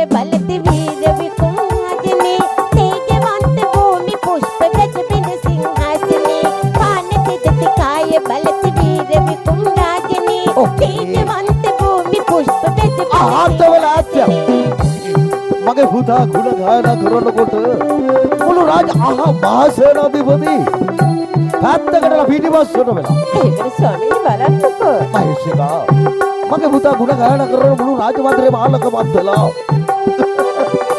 බලති වීර විකුම් රාජනේ තේජවන්ත භූමි පුෂ්ප ගජ බිඳ සිංහාසනේ පාන තෙදති කාය බලති වීර විකුම් රාජනේ තේජවන්ත භූමි පුෂ්ප ගජ මගේ පුතා ගුණ ගායනා කරනකොට මුළු රාජ මහසේනාධිපති පැත්තකටලා පිටිපස්සට වෙලා ඒකට ස්වාමීනි බලන්නකෝ මහේෂිකා මගේ පුතා ගුණ ගායනා කරන මුළු රාජමන්දිරේ මහලකමත් වෙලා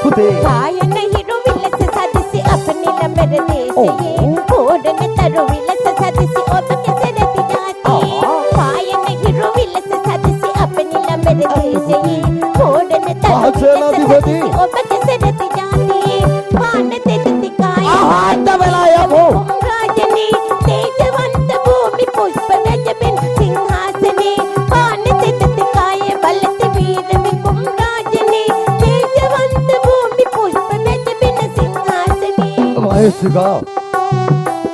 පුතේ කායන හිරු විලස සදිසි අප නිලඹර දේශයේ කෝඩන තරු විලස සදිසි ඔබ කෙසරති ජාතියේ කායන හිරු විලස සදිසි අප නිලඹර දේශයේ කෝඩන තරු විලස සදිසි ඔබ කෙසරති ජාතියේ පාන තෙදති කාය ආහත වෙලා යමු රාජනේ තේජවන්ත භූමි පුෂ්ප ගජබෙන් සිංහාසනේ පාන තෙදති කාය බලති වීර විකුම් රාජනේ තේජවන්ත භූමි පුෂ්ප ගජබෙන් සිංහාසනේ මහේෂිකා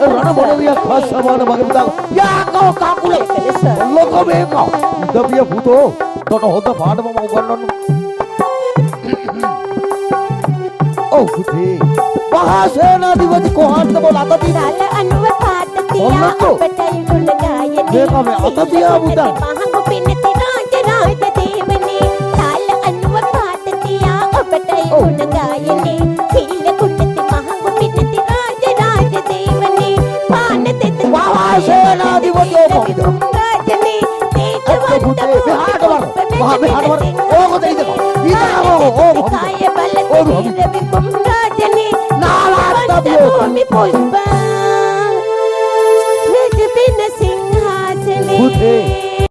රණ මොනවියක් පස්සමාන මගේ පුතා යාකෝ කාකුලේ ලොකෝ මේකෝ ඉදපිය පුතෝ තොට හොද පාඩම මම උගන්වන්න ඔව් පුතේ මහසේනාධිපති කොහොමද බෝල අතදී සල අනුව පාට තියා අපටයි ගුණ ගායනේ මේක මේ අත තියා පුතා මහඟු පින්නති රාජ රාජ දේවනේ සල අනුව පාට තියා අපටයි ගුණ ගායනේ සීල කුණති මහඟු පින්නති රාජ රාජ දේවනේ පාන තෙත මහසේනාධිපති රාජනේ තේජවන්ත ඕක දෙයිද කාය බලති වීර විකුම් රාජනේ භූමි පුෂ්ප ගජ බිඳ සිංහාසනේ